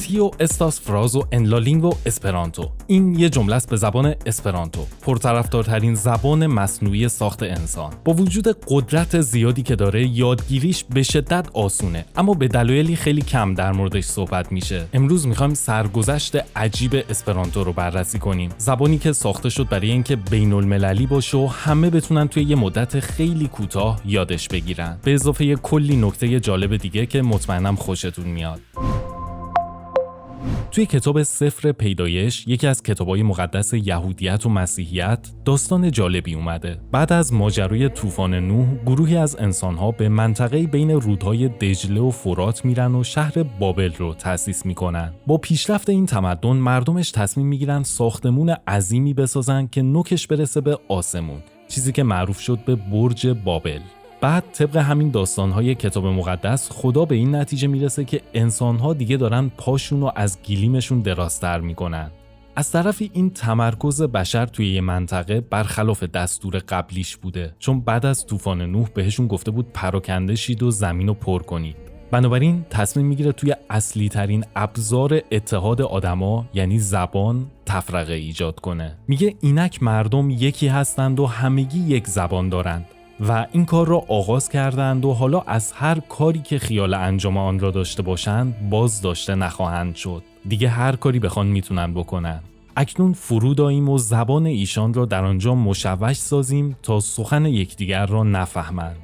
تیو استاس فرازو ان لا لینگو اسپرانتو. این یه جمله است به زبان اسپرانتو، پرطرفدارترین زبان مصنوعی ساخت انسان. با وجود قدرت زیادی که داره، یادگیریش به شدت آسونه، اما به دلایلی خیلی کم در موردش صحبت میشه. امروز میخوایم سرگذشت عجیب اسپرانتو رو بررسی کنیم. زبانی که ساخته شد برای اینکه بین‌المللی باشه و همه بتونن توی یه مدت خیلی کوتاه یادش بگیرن، به اضافه کلی نکته جالب دیگه که مطمئنم خوشتون میاد. توی کتاب سفر پیدایش، یکی از کتاب‌های مقدس یهودیت و مسیحیت، داستان جالبی اومده. بعد از ماجرای طوفان نوح، گروهی از انسان‌ها به منطقه بین رودهای دجله و فرات میرن و شهر بابل رو تأسیس میکنن. با پیشرفت این تمدن، مردمش تصمیم میگیرن ساختمون عظیمی بسازن که نوکش برسه به آسمون، چیزی که معروف شد به برج بابل. بعد طبق همین داستان‌های کتاب مقدس، خدا به این نتیجه میرسه که انسان‌ها دیگه دارن پاشون رو از گلیمشون درازتر میکنن. از طرفی این تمرکز بشر توی یه منطقه برخلاف دستور قبلیش بوده، چون بعد از طوفان نوح بهشون گفته بود پراکنده شید و زمین رو پر کنید. بنابراین تصمیم میگیره توی اصلی ترین ابزار اتحاد آدما، یعنی زبان، تفرقه ایجاد کنه. میگه اینک مردم یکی هستند و همگی یک زبان دارند و این کار را آغاز کردند و حالا از هر کاری که خیال انجام آن را داشته باشند باز داشته نخواهند شد. دیگه هر کاری بخوان میتونن بکنن. اکنون فرود آییم و زبان ایشان را در آنجا مشوش سازیم تا سخن یکدیگر را نفهمند.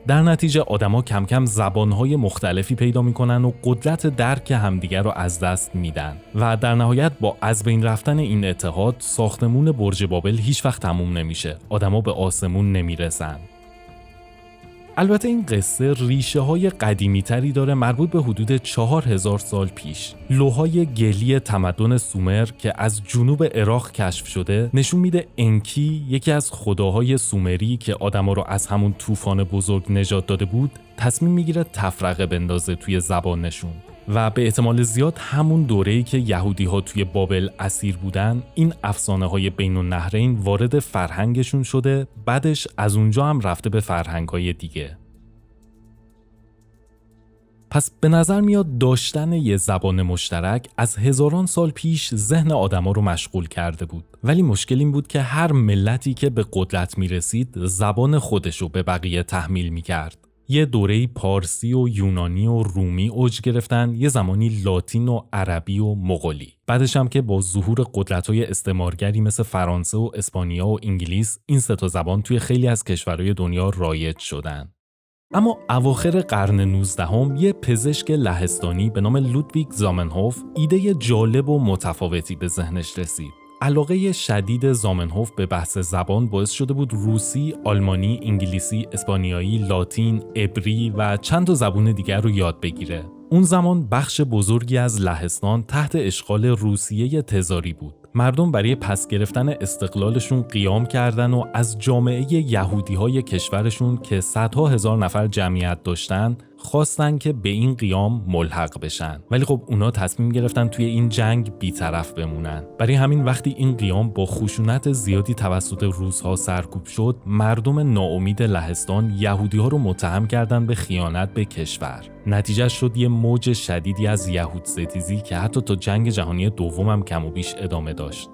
در نتیجه آدما کم کم زبانهای مختلفی پیدا میکنن و قدرت درک همدیگر را از دست میدن و در نهایت با از بین رفتن این اتحاد، ساختمون برج بابل هیچ وقت تموم نمیشه. آدما به آسمون نمیرسن. البته این قصه ریشه های قدیمی تری داره، مربوط به حدود 4000 سال پیش. لوحای گلی تمدن سومر که از جنوب عراق کشف شده نشون میده انکی، یکی از خداهای سومری که آدما رو از همون طوفان بزرگ نجات داده بود، تصمیم میگیره تفرقه بندازه توی زبانشون و به احتمال زیاد همون دوره‌ای که یهودی‌ها توی بابل اسیر بودن، این افسانه‌های بین النهرین وارد فرهنگشون شده، بعدش از اونجا هم رفته به فرهنگ‌های دیگه. پس به نظر میاد داشتن یه زبان مشترک از هزاران سال پیش ذهن آدما رو مشغول کرده بود. ولی مشکل این بود که هر ملتی که به قدرت میرسید، زبان خودش رو به بقیه تحمیل میکرد. یه دوره‌ای پارسی و یونانی و رومی اوج گرفتن، یه زمانی لاتین و عربی و مغولی. بعدش هم که با ظهور قدرت‌های استعمارگری مثل فرانسه و اسپانیا و انگلیس، این سه تا زبان توی خیلی از کشورهای دنیا رایج شدن. اما اواخر قرن 19 یه پزشک لهستانی به نام لودویگ زامنهوف ایده جالب و متفاوتی به ذهنش رسید. علاقه شدید زامنهوف به بحث زبان باعث شده بود روسی، آلمانی، انگلیسی، اسپانیایی، لاتین، عبری و چند تا زبان دیگر رو یاد بگیره. اون زمان بخش بزرگی از لهستان تحت اشغال روسیه تزاری بود. مردم برای پس گرفتن استقلالشون قیام کردن و از جامعه یهودی‌های کشورشون که صدها هزار نفر جمعیت داشتن خواستن که به این قیام ملحق بشن. ولی خب اونا تصمیم گرفتن توی این جنگ بی‌طرف بمونن. برای همین وقتی این قیام با خشونت زیادی توسط روس‌ها سرکوب شد، مردم ناامید لهستان یهودی‌ها رو متهم کردن به خیانت به کشور. نتیجه شد یه موج شدیدی از یهود ستیزی که حتی تا جنگ جهانی دوم هم کم و بیش ادامه داشت.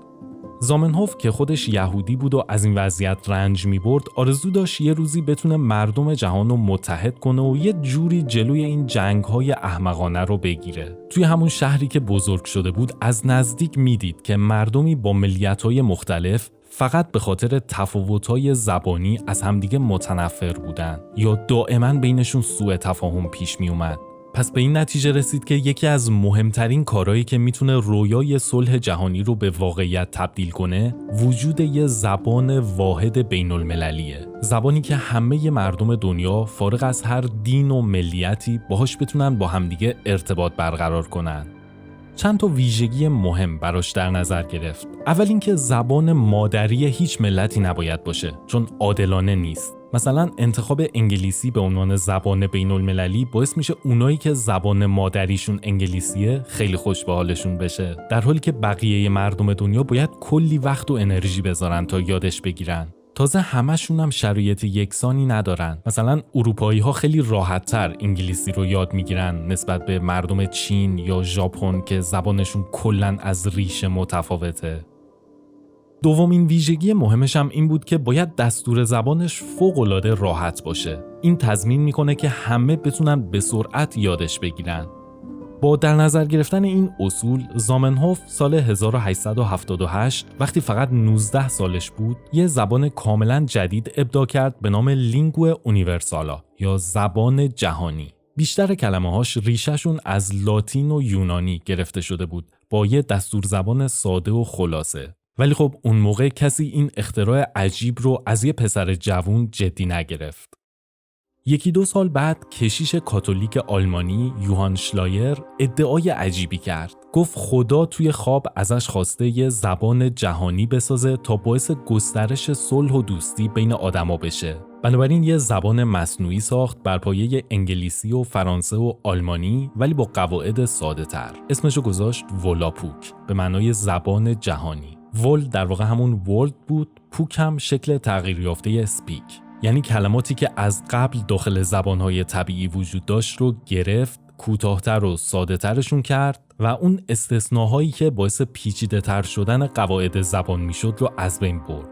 زامنهوف که خودش یهودی بود و از این وضعیت رنج می‌برد، آرزو داشت یه روزی بتونه مردم جهان رو متحد کنه و یه جوری جلوی این جنگ‌های احمقانه رو بگیره. توی همون شهری که بزرگ شده بود، از نزدیک میدید که مردمی با ملیت‌های مختلف فقط به خاطر تفاوت‌های زبانی از همدیگه متنفر بودن یا دائما بینشون سوء تفاهم پیش می اومد. پس به این نتیجه رسید که یکی از مهمترین کارهایی که میتونه رویای صلح جهانی رو به واقعیت تبدیل کنه، وجود یه زبان واحد بین المللیه. زبانی که همه مردم دنیا فارغ از هر دین و ملیتی باهاش بتونن با همدیگه ارتباط برقرار کنن. چند تا ویژگی مهم براش در نظر گرفت. اول اینکه زبان مادری هیچ ملتی نباید باشه، چون عادلانه نیست. مثلا انتخاب انگلیسی به عنوان زبان بین المللی باعث میشه اونایی که زبان مادریشون انگلیسیه خیلی خوش به حالشون بشه، در حالی که بقیه مردم دنیا باید کلی وقت و انرژی بذارن تا یادش بگیرن. تازه همشون هم شرایط یکسانی ندارن. مثلا اروپایی ها خیلی راحت تر انگلیسی رو یاد میگیرن نسبت به مردم چین یا ژاپن که زبانشون کلاً از ریشه متفاوته. دومین ویژگی مهمش هم این بود که باید دستور زبانش فوق‌العاده راحت باشه. این تضمین میکنه که همه بتونن به سرعت یادش بگیرن. با در نظر گرفتن این اصول، زامنهوف سال 1878 وقتی فقط 19 سالش بود، یه زبان کاملا جدید ابداع کرد به نام لینگو اونیورسالا یا زبان جهانی. بیشتر کلمه‌هاش ریشه‌شون از لاتین و یونانی گرفته شده بود با یه دستور زبان ساده و خلاصه. ولی خب اون موقع کسی این اختراع عجیب رو از یه پسر جوون جدی نگرفت. 1-2 سال بعد کشیش کاتولیک آلمانی یوهان شلایر ادعای عجیبی کرد. گفت خدا توی خواب ازش خواسته یه زبان جهانی بسازه تا باعث گسترش صلح و دوستی بین آدما بشه. بنابراین یه زبان مصنوعی ساخت بر پایه انگلیسی و فرانسه و آلمانی ولی با قواعد ساده تر. اسمشو گذاشت ولاپوک به معنای زبان جهانی. ول در واقع همون ورلد بود، پوک هم شکل تغییر یافته اسپیک. یعنی کلماتی که از قبل داخل زبانهای طبیعی وجود داشت رو گرفت، کوتاه‌تر و ساده‌ترشون کرد و اون استثناهایی که باعث پیچیده‌تر شدن قواعد زبان میشد رو از بین برد.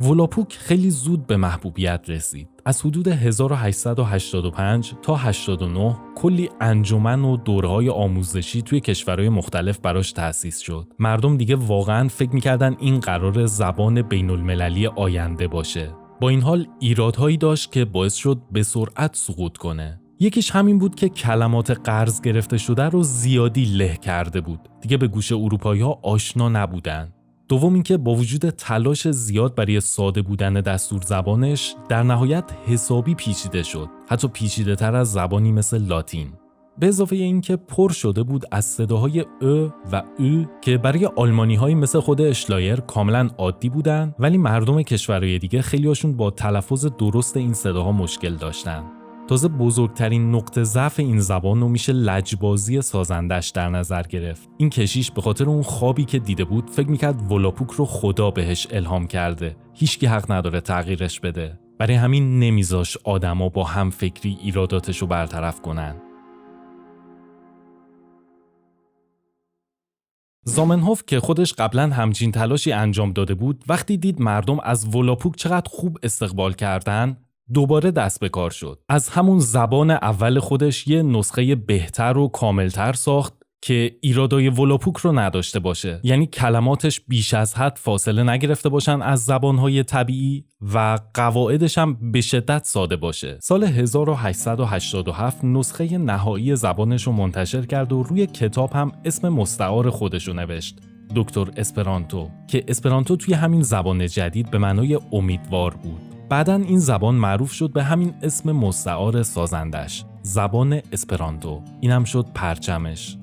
ولاپوک خیلی زود به محبوبیت رسید. از حدود 1885 تا 89 کلی انجمن و دوره‌های آموزشی توی کشورهای مختلف براش تأسیس شد. مردم دیگه واقعاً فکر می‌کردن این قرار زبان بین‌المللی آینده باشه. با این حال ایرادهایی داشت که باعث شد به سرعت سقوط کنه. یکیش همین بود که کلمات قرض گرفته شده رو زیادی له کرده بود. دیگه به گوش اروپایی‌ها آشنا نبودن. دوم اینکه با وجود تلاش زیاد برای ساده بودن دستور زبانش در نهایت حسابی پیچیده شد. حتی پیچیده‌تر از زبانی مثل لاتین. به اضافه اینکه پر شده بود از صداهای ا و او که برای آلمانی‌های مثل خود اشلایر کاملا عادی بودن، ولی مردم کشورهای دیگه خیلی‌هاشون با تلفظ درست این صداها مشکل داشتن. تازه بزرگترین نقطه ضعف این زبان رو میشه لجبازی سازندش در نظر گرفت. این کشیش به خاطر اون خوابی که دیده بود فکر میکرد ولاپوک رو خدا بهش الهام کرده. هیچکی حق نداره تغییرش بده. برای همین نمیذاش آدما با هم فکری ایراداتش رو برطرف کنن. زامنهوف که خودش قبلا همچین تلاشی انجام داده بود، وقتی دید مردم از ولاپوک چقدر خوب استقبال کردن، دوباره دست به کار شد. از همون زبان اول خودش یه نسخه بهتر و کاملتر ساخت که ایرادای ولاپوک رو نداشته باشه. یعنی کلماتش بیش از حد فاصله نگرفته باشن از زبانهای طبیعی و قواعدش هم به شدت ساده باشه. سال 1887 نسخه نهایی زبانش رو منتشر کرد و روی کتاب هم اسم مستعار خودش رو نوشت. دکتر اسپرانتو، که اسپرانتو توی همین زبان جدید به معنای امیدوار بود. بعداً این زبان معروف شد به همین اسم مستعار سازندش، زبان اسپرانتو. اینم شد پرچمش.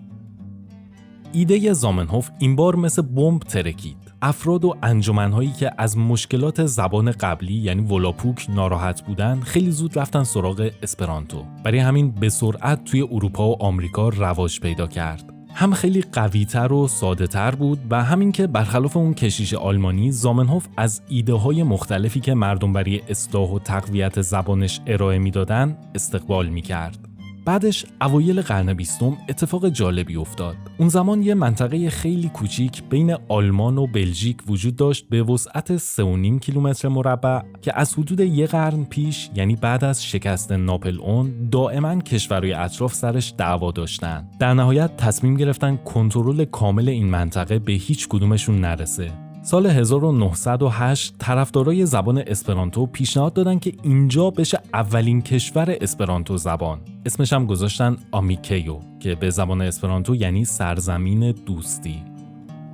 ایده زامنهوف این بار مثل بمب ترکید. افراد و انجمن‌هایی که از مشکلات زبان قبلی یعنی ولاپوک ناراحت بودن خیلی زود رفتن سراغ اسپرانتو. برای همین به سرعت توی اروپا و آمریکا رواج پیدا کرد. هم خیلی قوی‌تر و ساده‌تر بود و همین که برخلاف اون کشیش آلمانی، زامنهوف از ایده‌های مختلفی که مردم برای اصلاح و تقویت زبانش ارائه می‌دادن استقبال می‌کرد. بعدش اوایل قرن 20 اتفاق جالبی افتاد. اون زمان یه منطقه خیلی کوچیک بین آلمان و بلژیک وجود داشت به وسعت 3.5 کیلومتر مربع که از حدود یک قرن پیش، یعنی بعد از شکست ناپل اون، دائما کشورهای اطراف سرش دعوا داشتن. در نهایت تصمیم گرفتن کنترل کامل این منطقه به هیچ کدومشون نرسه. سال 1908 طرفدارای زبان اسپرانتو پیشنهاد دادن که اینجا بشه اولین کشور اسپرانتو زبان. اسمش هم گذاشتن آمیکیو که به زبان اسپرانتو یعنی سرزمین دوستی.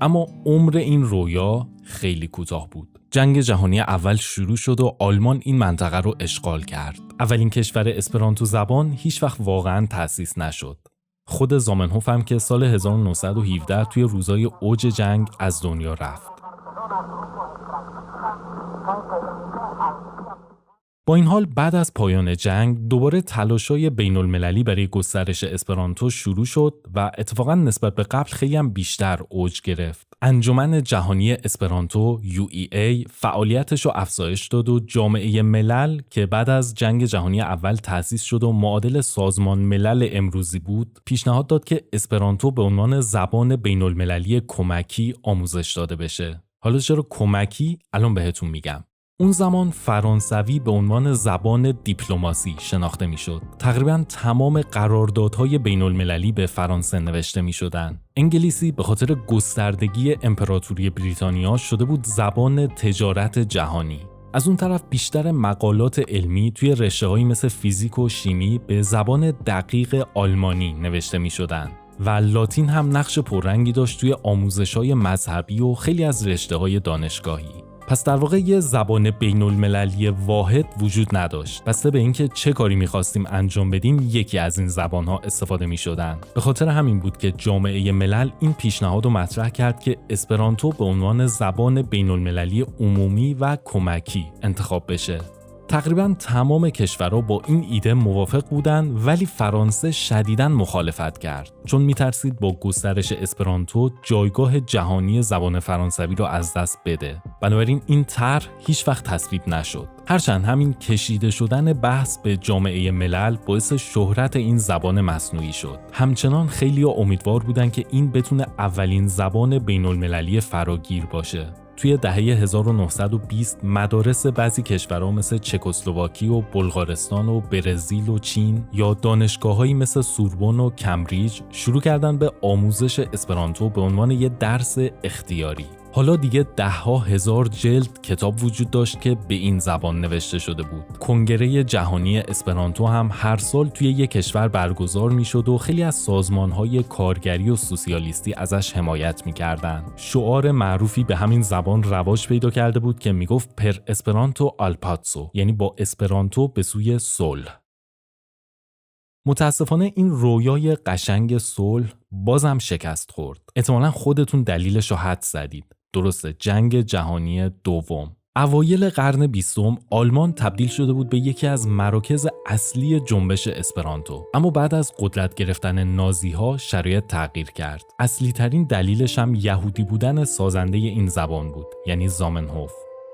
اما عمر این رویا خیلی کوتاه بود. جنگ جهانی اول شروع شد و آلمان این منطقه رو اشغال کرد. اولین کشور اسپرانتو زبان هیچ وقت واقعاً تأسیس نشد. خود زامنهوف هم که سال 1917 توی روزای اوج جنگ از دنیا رفت. با این حال بعد از پایان جنگ دوباره تلاش‌های بین‌المللی برای گسترش اسپرانتو شروع شد و اتفاقاً نسبت به قبل خیلی هم بیشتر اوج گرفت. انجمن جهانی اسپرانتو UEA فعالیتش رو افزایش داد و جامعه ملل که بعد از جنگ جهانی اول تأسیس شد و معادل سازمان ملل امروزی بود، پیشنهاد داد که اسپرانتو به عنوان زبان بین‌المللی کمکی آموزش داده بشه. حالا چرا کمکی؟ الان بهتون میگم. اون زمان فرانسوی به عنوان زبان دیپلماسی شناخته میشد. تقریباً تمام قراردادهای بین‌المللی به فرانسه نوشته میشدن. انگلیسی به خاطر گستردگی امپراتوری بریتانیا شده بود زبان تجارت جهانی. از اون طرف بیشتر مقالات علمی توی رشته‌هایی مثل فیزیک و شیمی به زبان دقیق آلمانی نوشته میشدن. و لاتین هم نقش پررنگی داشت توی آموزش‌های مذهبی و خیلی از رشته‌های دانشگاهی. پس در واقع یه زبان بین‌المللی واحد وجود نداشت. بسته به اینکه چه کاری می‌خواستیم انجام بدیم، یکی از این زبان‌ها استفاده می‌شدن. به خاطر همین بود که جامعه ملل این پیشنهاد رو مطرح کرد که اسپرانتو به عنوان زبان بین‌المللی عمومی و کمکی انتخاب بشه. تقریباً تمام کشورها با این ایده موافق بودند، ولی فرانسه شدیداً مخالفت کرد، چون میترسید با گسترش اسپرانتو جایگاه جهانی زبان فرانسوی رو از دست بده. بنابراین این طرح هیچ وقت تصویب نشد. هرچند همین کشیده شدن بحث به جامعه ملل باعث شهرت این زبان مصنوعی شد. همچنان خیلی‌ها امیدوار بودند که این بتونه اولین زبان بین‌المللی فراگیر باشه. توی دهه 1920 مدارس بعضی کشورها مثل چکسلواکی و بلغارستان و برزیل و چین یا دانشگاه‌هایی مثل سوربن و کمبریج شروع کردن به آموزش اسپرانتو به عنوان یه درس اختیاری. حالا دیگه ده‌ها هزار جلد کتاب وجود داشت که به این زبان نوشته شده بود. کنگره جهانی اسپرانتو هم هر سال توی یک کشور برگزار میشد و خیلی از سازمان‌های کارگری و سوسیالیستی ازش حمایت می‌کردند. شعار معروفی به همین زبان رواج پیدا کرده بود که میگفت پر اسپرانتو آل پاتسو، یعنی با اسپرانتو به سوی صلح. متاسفانه این رویای قشنگ صلح بازم شکست خورد. احتمالاً خودتون دلیلش رو حدس زدید. درسته، جنگ جهانی دوم. اوایل قرن 20 آلمان تبدیل شده بود به یکی از مراکز اصلی جنبش اسپرانتو. اما بعد از قدرت گرفتن نازی‌ها شرایط تغییر کرد. اصلی ترین دلیلش هم یهودی بودن سازنده این زبان بود، یعنی زامنهوف.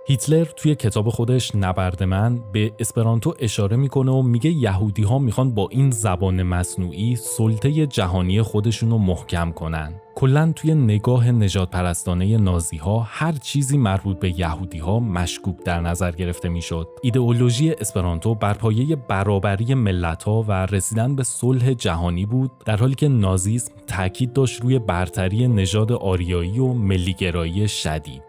هیتلر توی کتاب خودش نبرد من به اسپرانتو اشاره میکنه و میگه یهودی‌ها میخوان با این زبان مصنوعی سلطه جهانی خودشون رو محکم کنن. کلاً توی نگاه نژاد پرستانه نازی‌ها هر چیزی مربوط به یهودی‌ها مشکوک در نظر گرفته میشد. ایدئولوژی اسپرانتو بر پایه برابری ملت‌ها و رسیدن به صلح جهانی بود، در حالی که نازیسم تاکید داشت روی برتری نژاد آریایی و ملی‌گرایی شدید.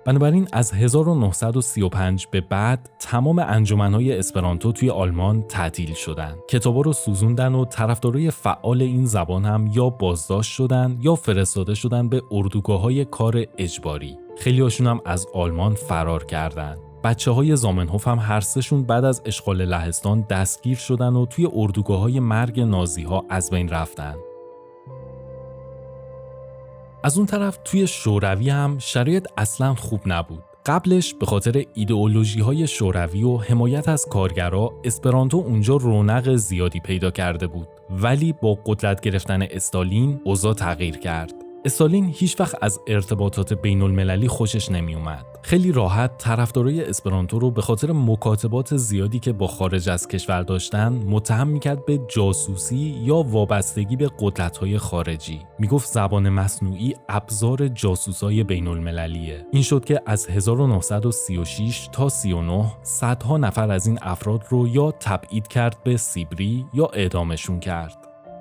بنابراین از 1935 به بعد تمام انجمن‌های اسپرانتو توی آلمان تعطیل شدند. کتابا رو سوزوندن و طرفدارای فعال این زبان هم یا بازداشت شدن یا فرستاده شدن به اردوگاه‌های کار اجباری. خیلی هاشون هم از آلمان فرار کردند. بچه‌های زامنهوف هم هر سه‌شون بعد از اشغال لهستان دستگیر شدن و توی اردوگاه‌های مرگ نازی‌ها از بین رفتن. از اون طرف توی شوروی هم شرایط اصلاً خوب نبود. قبلش به خاطر ایدئولوژی‌های شوروی و حمایت از کارگرها اسپرانتو اونجا رونق زیادی پیدا کرده بود، ولی با قدرت گرفتن استالین اوضاع تغییر کرد. استالین هیچ وقت از ارتباطات بین‌المللی خوشش نمی اومد. خیلی راحت طرفدارای اسپرانتو رو به خاطر مکاتبات زیادی که با خارج از کشور داشتن متهم میکرد به جاسوسی یا وابستگی به قدرت‌های خارجی. میگفت زبان مصنوعی ابزار جاسوسای بین‌المللیه. این شد که از 1936 تا 39 صدها نفر از این افراد رو یا تبعید کرد به سیبری یا اعدامشون کرد.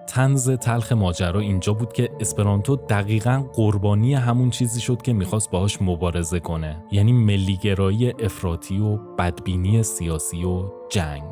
طنز تلخ ماجرا اینجا بود که اسپرانتو دقیقاً قربانی همون چیزی شد که میخواست باهاش مبارزه کنه، یعنی ملیگرایی افراطی و بدبینی سیاسی و جنگ.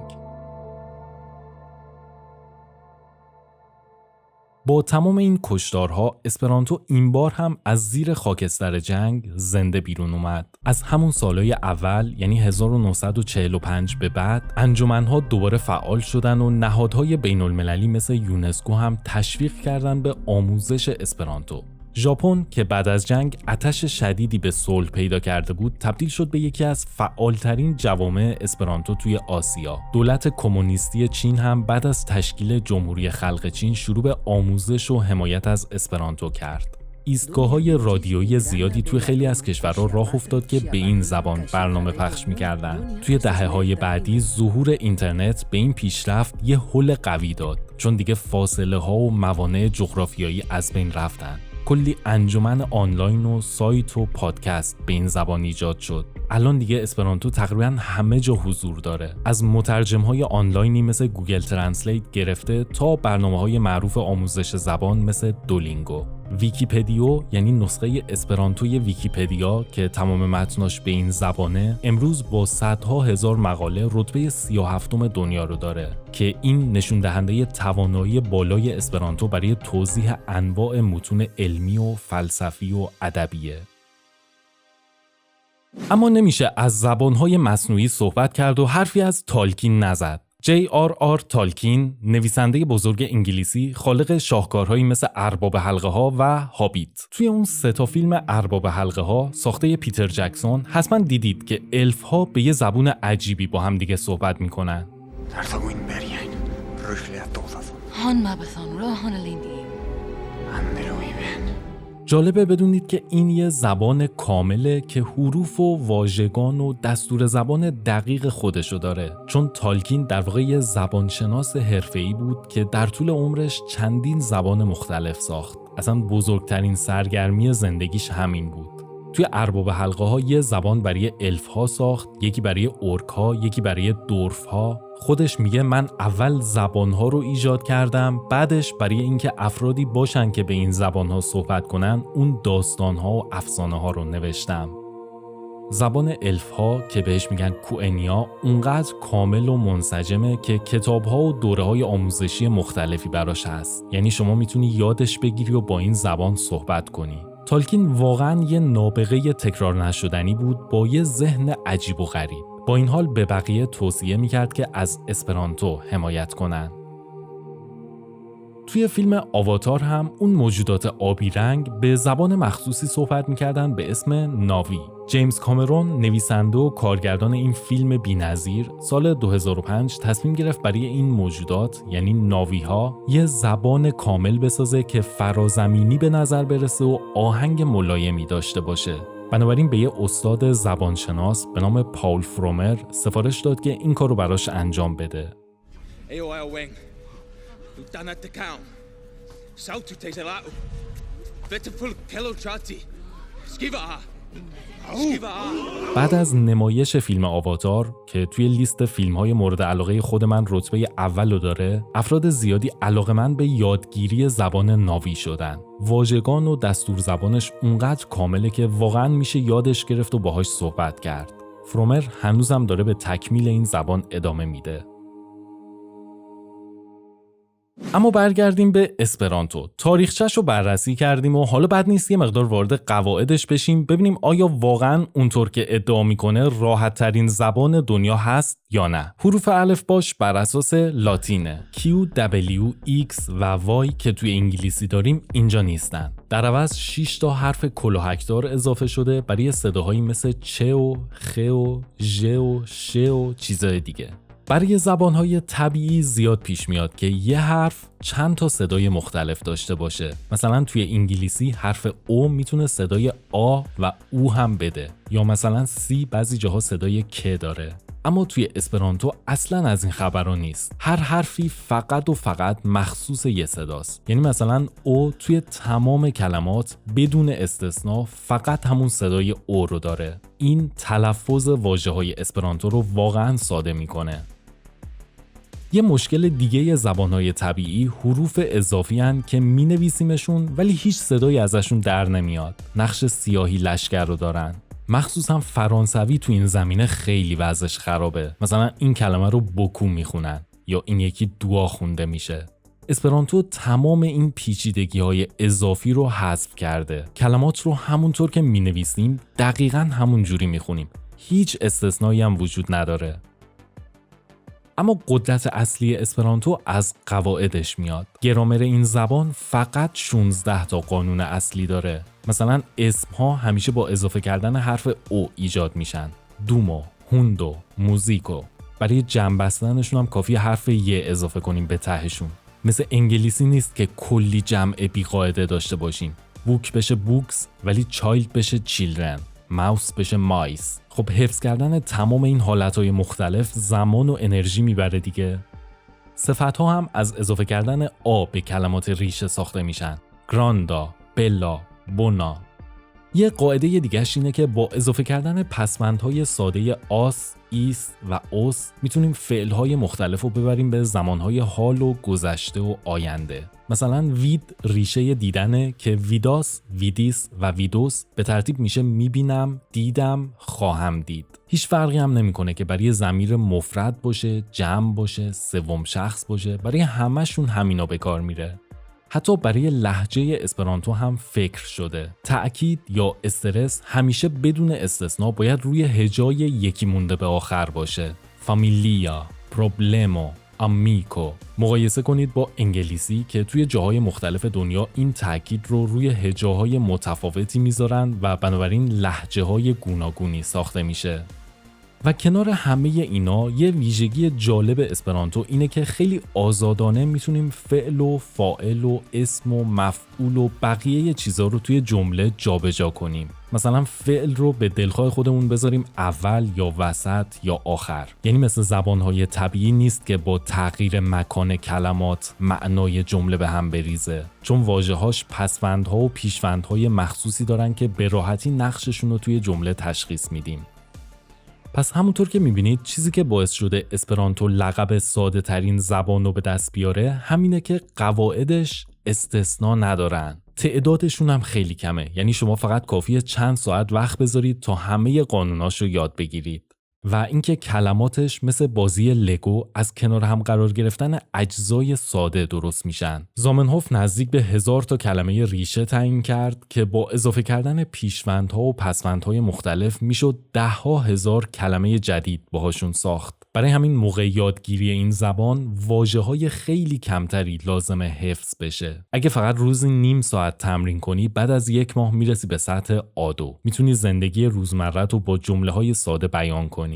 با تمام این کشتارها اسپرانتو این بار هم از زیر خاکستر جنگ زنده بیرون اومد. از همون سالهای اول یعنی 1945 به بعد انجمنها دوباره فعال شدن و نهادهای بین المللی مثل یونسکو هم تشویق کردن به آموزش اسپرانتو. ژاپن که بعد از جنگ آتش شدیدی به صلح پیدا کرده بود، تبدیل شد به یکی از فعالترین جوامع اسپرانتو توی آسیا. دولت کمونیستی چین هم بعد از تشکیل جمهوری خلق چین شروع به آموزش و حمایت از اسپرانتو کرد. ایستگاه‌های رادیویی زیادی توی خیلی از کشورها راه افتاد که به این زبان برنامه پخش می‌کردن. توی دهه‌های بعدی ظهور اینترنت به این پیشرفت یه هل قوی داد، چون دیگه فاصله‌ها و موانع جغرافیایی از بین رفتن. کلی انجمن آنلاین و سایت و پادکست به این زبان ایجاد شد. الان دیگه اسپرانتو تقریباً همه جا حضور داره. از مترجم‌های آنلاینی مثل گوگل ترنسلیت گرفته تا برنامه‌های معروف آموزش زبان مثل دولینگو. ویکی‌پدیا یعنی نسخه اسپرانتوی ویکی‌پدیا که تمام متناش به این زبانه، امروز با صدها هزار مقاله رتبه 37م دنیا رو داره که این نشون دهنده توانایی بالای اسپرانتو برای توضیح انواع متون علمی و فلسفی و ادبیه. اما نمیشه از زبانهای مصنوعی صحبت کرد و حرفی از تالکین نزد. J.R.R. تالکین، نویسنده بزرگ انگلیسی، خالق شاهکارهایی مثل ارباب حلقه ها و هابیت. توی اون 3 فیلم ارباب حلقه ها ساخته پیتر جکسون حتما دیدید که الف ها به یه زبون عجیبی با هم دیگه صحبت میکنن. جالبه بدونید که این یه زبان کامله که حروف و واژگان و دستور زبان دقیق خودشو داره، چون تالکین در واقع یه زبانشناس حرفه‌ای بود که در طول عمرش چندین زبان مختلف ساخت. اصلا بزرگترین سرگرمی زندگیش همین بود. توی ارباب حلقه ها یه زبان برای الف ها ساخت، یکی برای اورک ها، یکی برای دورف ها. خودش میگه من اول زبان ها رو ایجاد کردم، بعدش برای اینکه افرادی باشن که به این زبان ها صحبت کنن، اون داستان ها و افسانه ها رو نوشتم. زبان الف ها که بهش میگن کوئنیا اونقدر کامل و منسجمه که کتاب ها و دوره های آموزشی مختلفی براش هست. یعنی شما میتونی یادش بگیری و با این زبان صحبت کنی. تالکین واقعاً یه نابغه تکرار نشدنی بود با یه ذهن عجیب و غریب. با این حال به بقیه توصیه میکرد که از اسپرانتو حمایت کنن. توی فیلم آواتار هم اون موجودات آبی رنگ به زبان مخصوصی صحبت میکردن به اسم ناوی. جیمز کامرون نویسنده و کارگردان این فیلم بی‌نظیر سال 2005 تصمیم گرفت برای این موجودات یعنی ناوی ها یه زبان کامل بسازه که فرازمینی به نظر برسه و آهنگ ملایمی داشته باشه. بنابراین به یه استاد زبانشناس به نام پاول فرومر سفارش داد که این کارو براش انجام بده. بعد از نمایش فیلم آواتار که توی لیست فیلم‌های مورد علاقه خود من رتبه اولو داره، افراد زیادی علاقه‌مند به یادگیری زبان ناوی شدن. واژگان و دستور زبانش اونقدر کامله که واقعاً میشه یادش گرفت و باهاش صحبت کرد. فرومر هنوزم داره به تکمیل این زبان ادامه میده. اما برگردیم به اسپرانتو. تاریخچه‌ش رو بررسی کردیم و حالا بد نیست یه مقدار وارد قواعدش بشیم، ببینیم آیا واقعاً اونطور که ادعا میکنه راحت ترین زبان دنیا هست یا نه. حروف الفباش بر اساس لاتینه. Q, W, X و Y که توی انگلیسی داریم اینجا نیستن. در عوض 6 تا حرف کلاهکدار اضافه شده برای صداهایی مثل چ و خ و ژ و ش و چیزای دیگه. برای زبانهای طبیعی زیاد پیش میاد که یه حرف چند تا صدای مختلف داشته باشه. مثلا توی انگلیسی حرف او میتونه صدای آ و او هم بده، یا مثلا سی بعضی جاها صدای که داره. اما توی اسپرانتو اصلا از این خبرها نیست. هر حرفی فقط و فقط مخصوص یه صداست. یعنی مثلا او توی تمام کلمات بدون استثنا فقط همون صدای او رو داره. این تلفظ واژه‌های اسپرانتو رو واقعا ساده میکنه. یه مشکل دیگه زبانهای طبیعی حروف اضافی هن که می نویسیمشون ولی هیچ صدایی ازشون در نمیاد. نقش سیاهی لشکر رو دارن. مخصوصا فرانسوی تو این زمینه خیلی وضعش خرابه. مثلا این کلمه رو بوکو میخونن یا این یکی دعا خونده میشه. اسپرانتو تمام این پیچیدگی‌های اضافی رو حذف کرده. کلمات رو همونطور که می نویسیم دقیقاً همون جوری میخونیم. هیچ استثنایی هم وجود نداره. اما قدرت اصلی اسپرانتو از قواعدش میاد. گرامر این زبان فقط 16 تا قانون اصلی داره. مثلا اسمها همیشه با اضافه کردن حرف او ایجاد میشن. دومو، هوندو، موزیکو. برای جمع بستنشون هم کافی حرف ی اضافه کنیم به تهشون. مثل انگلیسی نیست که کلی جمع بی قاعده داشته باشیم. بوک بشه بوکس ولی چایلد بشه چیلدرن، ماوس بشه مایس. خب حفظ کردن تمام این حالتهای مختلف زمان و انرژی میبره دیگه. صفتها هم از اضافه کردن آ به کلمات ریشه ساخته میشن. گراندا، بلا، بونا. یه قاعده دیگه‌اش اینه که با اضافه کردن پسوندهای ساده آس، ایست و اوس میتونیم فعلهای مختلف رو ببریم به زمانهای حال و گذشته و آینده. مثلا وید ریشه دیدنه که ویداس، ویدیس و ویدوس به ترتیب میشه میبینم، دیدم، خواهم دید. هیچ فرقی هم نمیکنه که برای ضمیر مفرد باشه، جمع باشه، سوم شخص باشه، برای همشون همینا به کار میره. حتی برای لهجه اسپرانتو هم فکر شده. تأکید یا استرس همیشه بدون استثنا باید روی هجای یکی مونده به آخر باشه. فامیلیا، پروبلمو، امیکو. مقایسه کنید با انگلیسی که توی جاهای مختلف دنیا این تأکید رو روی هجاهای متفاوتی میذارن و بنابراین لهجه‌های گوناگونی ساخته میشه. و کنار همه اینا یه ویژگی جالب اسپرانتو اینه که خیلی آزادانه میتونیم فعل و فاعل و اسم و مفعول و بقیه چیزا رو توی جمله جابجا کنیم. مثلا فعل رو به دلخواه خودمون بذاریم اول یا وسط یا آخر. یعنی مثل زبانهای طبیعی نیست که با تغییر مکان کلمات معنای جمله به هم بریزه، چون واژه‌هاش پسوندها و پیشوندهای مخصوصی دارن که به راحتی نقششون رو توی جمله تشخیص میدیم. پس همونطور که میبینید چیزی که باعث شده اسپرانتو لقب ساده ترین زبان رو به دست بیاره همینه که قواعدش استثنا ندارن. تعدادشون هم خیلی کمه، یعنی شما فقط کافیه چند ساعت وقت بذارید تا همه قانوناش رو یاد بگیرید. و اینکه کلماتش مثل بازی لگو از کنار هم قرار گرفتن اجزای ساده درست میشن. زامنهوف نزدیک به 1000 تا کلمه ریشه تعیین کرد که با اضافه کردن پیشوندها و پسوندهای مختلف میشد 10,000 کلمه جدید باهاشون ساخت. برای همین موقع یادگیری این زبان واژه‌های خیلی کمتری لازمه حفظ بشه. اگه فقط روزی نیم ساعت تمرین کنی بعد از 1 ماه میرسی به سطح A2. میتونی زندگی روزمرت رو با جمله‌های ساده بیان کنی.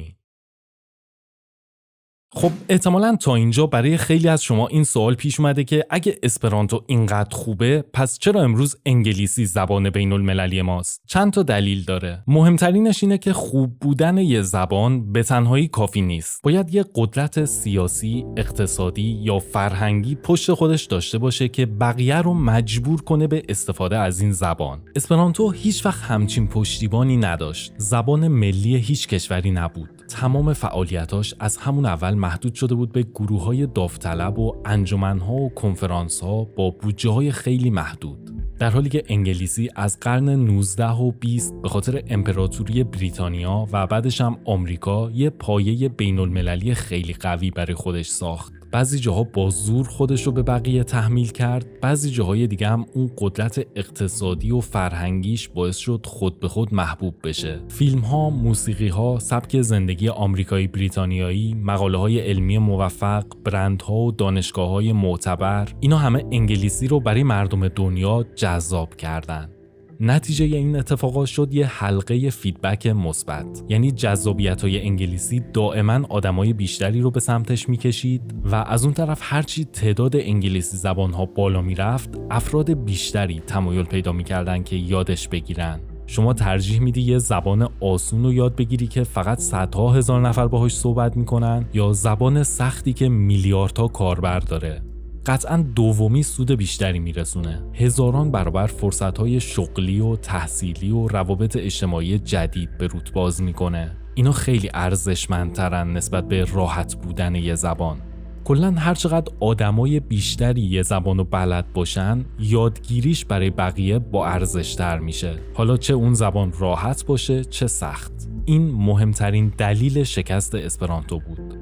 خب احتمالاً تا اینجا برای خیلی از شما این سوال پیش اومده که اگه اسپرانتو اینقدر خوبه پس چرا امروز انگلیسی زبان بین المللی ماست؟ چند تا دلیل داره. مهمترینش اینه که خوب بودن یه زبان به تنهایی کافی نیست. باید یه قدرت سیاسی، اقتصادی یا فرهنگی پشت خودش داشته باشه که بقیه رو مجبور کنه به استفاده از این زبان. اسپرانتو هیچ وقت همچین پشتیبانی نداشت. زبان ملی هیچ کشوری نبود. تمام فعالیتاش از همون اول محدود شده بود به گروه‌های داوطلب و انجمن‌ها و کنفرانس‌ها با بودجه‌های خیلی محدود. در حالی که انگلیسی از قرن 19 و 20 به خاطر امپراتوری بریتانیا و بعدش هم آمریکا یه پایه بین‌المللی خیلی قوی برای خودش ساخت. بعضی جاها با زور خودش رو به بقیه تحمیل کرد، بعضی جاهای دیگه هم اون قدرت اقتصادی و فرهنگیش باعث شد خود به خود محبوب بشه. فیلم‌ها، موسیقی‌ها، سبک زندگی آمریکایی بریتانیایی، مقاله‌های علمی موفق، برندها و دانشگاه‌های معتبر، اینا همه انگلیسی رو برای مردم دنیا جذاب کردن. نتیجه این اتفاقات شد یه حلقه فیدبک مثبت، یعنی جذابیت‌های انگلیسی دائما آدمای بیشتری رو به سمتش می‌کشید و از اون طرف هرچی تعداد انگلیسی زبان‌ها بالا می‌رفت افراد بیشتری تمایل پیدا می‌کردن که یادش بگیرن. شما ترجیح میدی یه زبان آسون رو یاد بگیری که فقط صدها هزار نفر باهاش صحبت می‌کنن یا زبان سختی که میلیاردتا کاربر داره؟ قطعاً دومی سود بیشتری میرسونه. هزاران برابر فرصت‌های شغلی و تحصیلی و روابط اجتماعی جدید به روت باز میکنه. اینا خیلی ارزشمندترن نسبت به راحت بودن یه زبان. کلاً هر چقدر آدمای بیشتری یه زبانو بلد باشن، یادگیریش برای بقیه با ارزش‌تر میشه. حالا چه اون زبان راحت باشه چه سخت. این مهمترین دلیل شکست اسپرانتو بود.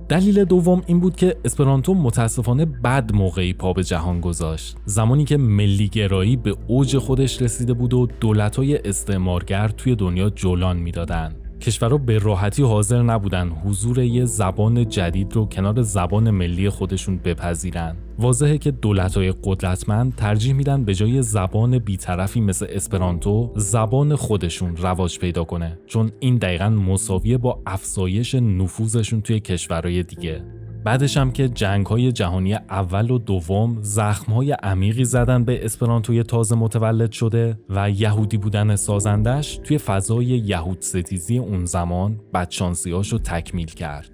دلیل دوم این بود که اسپرانتو متاسفانه بد موقعی پا به جهان گذاشت. زمانی که ملی‌گرایی به اوج خودش رسیده بود و دولت‌های استعمارگر توی دنیا جولان میدادن. کشورها به راحتی حاضر نبودن حضور یه زبان جدید رو کنار زبان ملی خودشون بپذیرن. واضحه که دولت‌های قدرتمند ترجیح میدن به جای زبان بی‌طرفی مثل اسپرانتو زبان خودشون رواج پیدا کنه، چون این دقیقاً مساویه با افزایش نفوذشون توی کشورهای دیگه. بعدش هم که جنگ‌های جهانی اول و دوم زخم‌های عمیقی زدن به اسپرانتوی تازه متولد شده و یهودی بودن سازندش توی فضای یهود ستیزی اون زمان بدشانسی‌هاشو تکمیل کرد.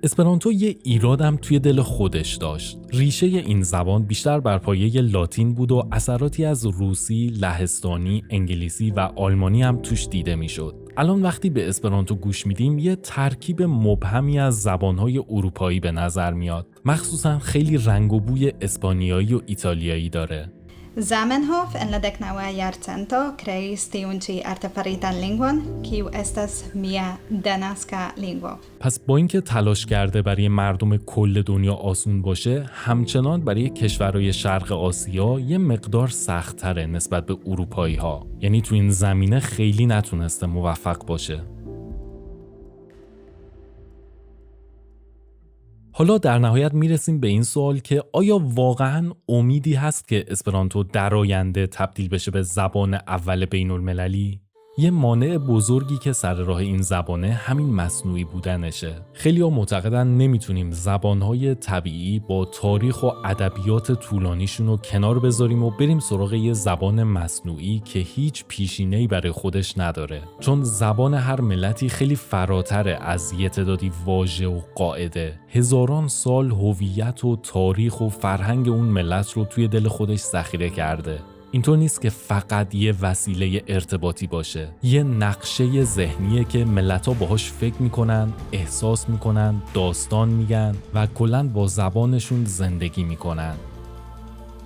اسپرانتو یه ایرادم توی دل خودش داشت. ریشه این زبان بیشتر بر پایه لاتین بود و اثراتی از روسی، لهستانی، انگلیسی و آلمانی هم توش دیده میشد. الان وقتی به اسپرانتو گوش میدیم یه ترکیب مبهمی از زبانهای اروپایی به نظر میاد. مخصوصا خیلی رنگ و بوی اسپانیایی و ایتالیایی داره. Zamenhof en la deknaŭa jarcento kreis tiun ĉi artefaritan lingvon, kiu estas mia denaska lingvo. پس با اینکه تلاش کرده برای مردم کل دنیا آسون باشه، همچنان برای کشورهای شرق آسیا یه مقدار سخت‌تره نسبت به اروپایی‌ها. یعنی تو این زمینه خیلی نتونسته موفق باشه. حالا در نهایت میرسیم به این سوال که آیا واقعاً امیدی هست که اسپرانتو در آینده تبدیل بشه به زبان اول بین المللی؟ یه مانع بزرگی که سر راه این زبانه همین مصنوعی بودنشه. خیلی‌ها معتقدن نمیتونیم زبانهای طبیعی با تاریخ و ادبیات طولانیشون رو کنار بذاریم و بریم سراغ یه زبان مصنوعی که هیچ پیشینه‌ای برای خودش نداره. چون زبان هر ملتی خیلی فراتره از یه تعدادی واژه و قاعده. هزاران سال هویت و تاریخ و فرهنگ اون ملت رو توی دل خودش ذخیره کرده. اینطور نیست که فقط یه وسیله ارتباطی باشه. یه نقشه ذهنیه که ملت‌ها باهاش فکر میکنن، احساس میکنن، داستان میگن و کلاً با زبانشون زندگی میکنن.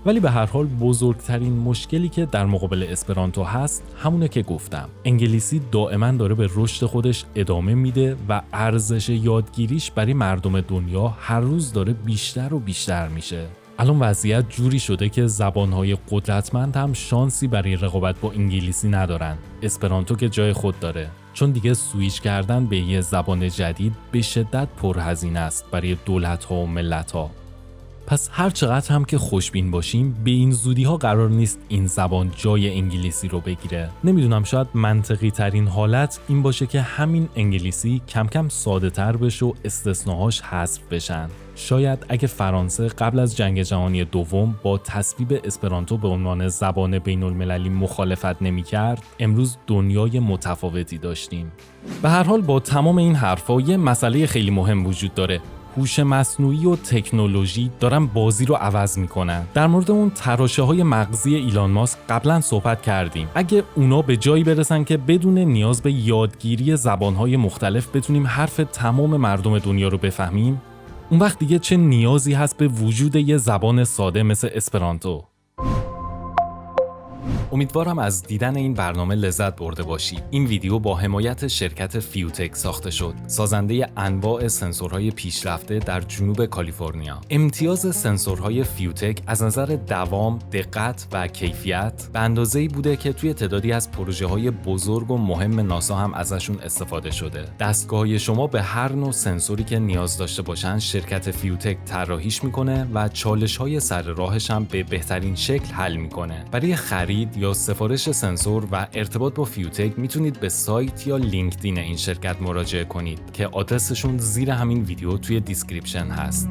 ولی به هر حال بزرگترین مشکلی که در مقابل اسپرانتو هست همونه که گفتم. انگلیسی دائما داره به رشد خودش ادامه میده و ارزش یادگیریش برای مردم دنیا هر روز داره بیشتر و بیشتر میشه. الان وضعیت جوری شده که زبانهای قدرتمند هم شانسی برای رقابت با انگلیسی ندارن. اسپرانتو که جای خود داره، چون دیگه سویچ کردن به یه زبان جدید به شدت پرهزینه است برای دولت‌ها و ملت‌ها. پس هر چقدر هم که خوشبین باشیم به این زودی ها قرار نیست این زبان جای انگلیسی رو بگیره. نمیدونم، شاید منطقی ترین حالت این باشه که همین انگلیسی کم کم ساده تر بشه و استثناهاش حذف بشن. شاید اگه فرانسه قبل از جنگ جهانی دوم با تصویب اسپرانتو به عنوان زبان بین المللی مخالفت نمی کرد، امروز دنیای متفاوتی داشتیم. به هر حال با تمام این حرفا یه مسئله خیلی مهم وجود داره. هوش مصنوعی و تکنولوژی دارن بازی رو عوض میکنن. در مورد اون تراشه‌های مغزی ایلان ماسک قبلا صحبت کردیم. اگه اونا به جایی برسن که بدون نیاز به یادگیری زبان‌های مختلف بتونیم حرف تمام مردم دنیا رو بفهمیم، اون وقت دیگه چه نیازی هست به وجود یه زبان ساده مثل اسپرانتو؟ امیدوارم از دیدن این برنامه لذت برده باشید. این ویدیو با حمایت شرکت فیوتک ساخته شد، سازنده انواع سنسورهای پیشرفته در جنوب کالیفرنیا. امتیاز سنسورهای فیوتک از نظر دوام، دقت و کیفیت به اندازه‌ای بوده که توی تعدادی از پروژه‌های بزرگ و مهم ناسا هم ازشون استفاده شده. دستگاه‌های شما به هر نوع سنسوری که نیاز داشته باشن شرکت فیوتک طراحیش میکنه و چالش‌های سر راهش هم به بهترین شکل حل میکنه. برای خرید یا سفارش سنسور و ارتباط با فیوتک میتونید به سایت یا لینکدین این شرکت مراجعه کنید که آدرسشون زیر همین ویدیو توی دیسکریپشن هست.